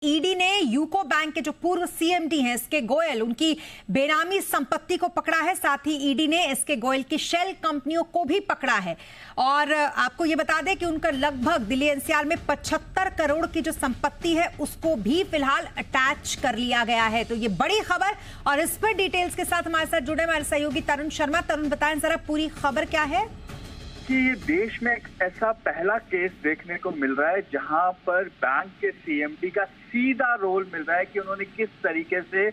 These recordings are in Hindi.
ईडी ने यूको बैंक के जो पूर्व सीएमडी हैं एसके गोयल, उनकी बेनामी संपत्ति को पकड़ा है। साथ ही ईडी ने एसके गोयल की शेल कंपनियों को भी पकड़ा है। और आपको ये बता दें कि उनका लगभग दिल्ली एनसीआर में 75 करोड़ की जो संपत्ति है उसको भी फिलहाल अटैच कर लिया गया है। तो ये बड़ी खबर, और इस पर डिटेल्स के साथ हमारे साथ जुड़े हमारे सहयोगी तरुण शर्मा। तरुण, बताएं जरा पूरी खबर क्या है। कि ये देश में एक ऐसा पहला केस देखने को मिल रहा है जहां पर बैंक के सीएमडी का सीधा रोल मिल रहा है कि उन्होंने किस तरीके से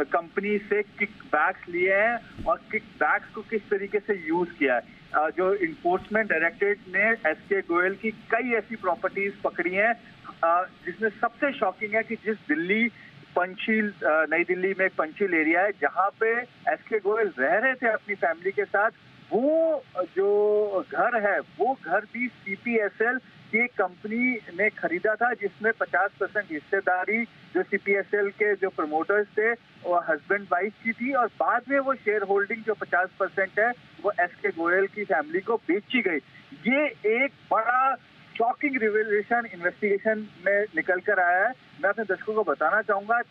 कंपनी से किकबैक्स लिए हैं और किकबैक्स को किस तरीके से यूज किया है। जो इन्फोर्समेंट डायरेक्टरेट ने एसके गोयल की कई ऐसी प्रॉपर्टीज पकड़ी हैं जिसमें सबसे शॉकिंग है कि जिस पंचशील नई दिल्ली में एक पंचशील एरिया है जहां पे एसके गोयल रह रहे थे अपनी फैमिली के साथ, वो जो घर है वो घर भी सीपीएसएल की कंपनी ने खरीदा था, जिसमें 50% हिस्सेदारी जो सीपीएसएल के जो प्रमोटर्स थे वो हस्बैंड वाइफ की थी, और बाद में वो शेयर होल्डिंग जो 50% है वो एसके गोयल की फैमिली को बेची गई। ये एक बड़ा शॉकिंग रिवेलेशन इन्वेस्टिगेशन में निकल कर आया है। मैं अपने दर्शकों को बताना चाहूंगा,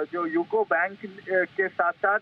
जो यूको बैंक के साथ साथ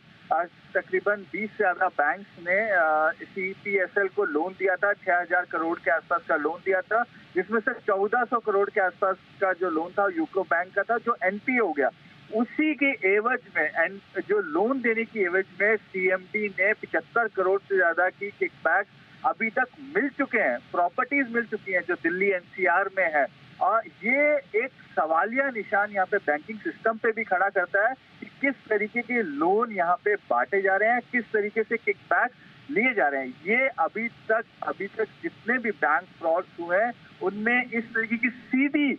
तकरीबन 20 से ज्यादा बैंक्स ने सीपीएसएल को लोन दिया था। 6000 करोड़ के आसपास का लोन दिया था, जिसमें से 1400 करोड़ के आसपास का जो लोन था यूको बैंक का था, जो एनपीए हो गया। उसी के एवज में जो लोन देने की एवज में सीएमडी ने 75 करोड़ से ज्यादा की किकबैक अभी तक मिल चुके हैं, प्रॉपर्टीज मिल चुकी हैं जो दिल्ली एनसीआर में है। और ये एक सवालिया निशान यहाँ पे बैंकिंग सिस्टम पे भी खड़ा करता है कि किस तरीके के लोन यहाँ पे बांटे जा रहे हैं, किस तरीके से किकबैक लिए जा रहे हैं। ये अभी तक जितने भी बैंक फ्रॉड्स हुए हैं उनमें इस तरीके की सीधी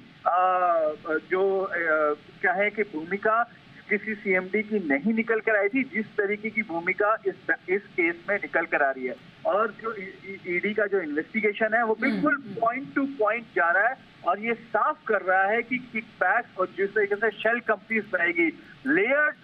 जो कहे कि भूमिका किसी सीएमडी की नहीं निकल कर आई थी, जिस तरीके की भूमिका इस केस में निकल कर आ रही है। और जो ईडी का जो इन्वेस्टिगेशन है वो बिल्कुल पॉइंट टू पॉइंट जा रहा है और ये साफ कर रहा है कि किकबैक और जिस तरीके से शेल कंपनीज बनाएगी, लेयर्ड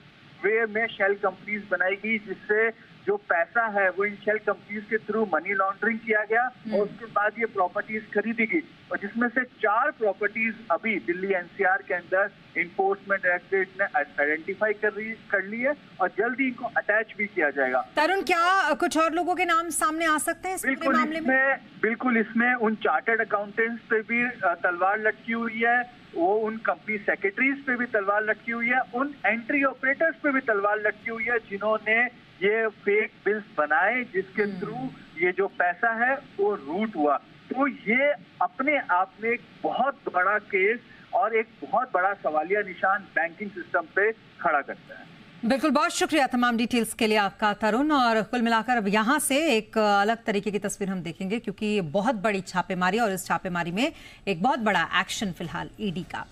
वे में शेल कंपनीज बनाएगी, जिससे जो पैसा है वो इन शेल कंपनीज के थ्रू मनी लॉन्ड्रिंग किया गया और उसके बाद ये प्रॉपर्टीज खरीदी गई, और जिसमें से 4 प्रॉपर्टीज अभी दिल्ली एनसीआर के अंदर इन्फोर्समेंट डायरेक्टरेट ने आइडेंटिफाई कर ली है और जल्दी इनको अटैच भी किया जाएगा। तरुण, क्या कुछ और लोगों के नाम सामने आ सकते हैं इस पूरे मामले में? बिल्कुल, इसमें उन चार्टर्ड अकाउंटेंट्स पे भी तलवार लटकी हुई है, वो उन कंपनी सेक्रेटरीज पे भी तलवार लटकी हुई है, उन एंट्री ऑपरेटर्स पे भी तलवार लटकी हुई है जिन्होंने ये फेक बिल्स बनाए जिसके थ्रू ये जो पैसा है वो रूट हुआ। तो ये अपने आप में एक बहुत बड़ा केस और एक बहुत बड़ा सवालिया निशान बैंकिंग सिस्टम पे खड़ा करता है। बिल्कुल, बहुत शुक्रिया तमाम डिटेल्स के लिए आपका तरुण। और कुल मिलाकर अब यहाँ से एक अलग तरीके की तस्वीर हम देखेंगे, क्योंकि ये बहुत बड़ी छापेमारी और इस छापेमारी में एक बहुत बड़ा एक्शन फिलहाल ईडी का।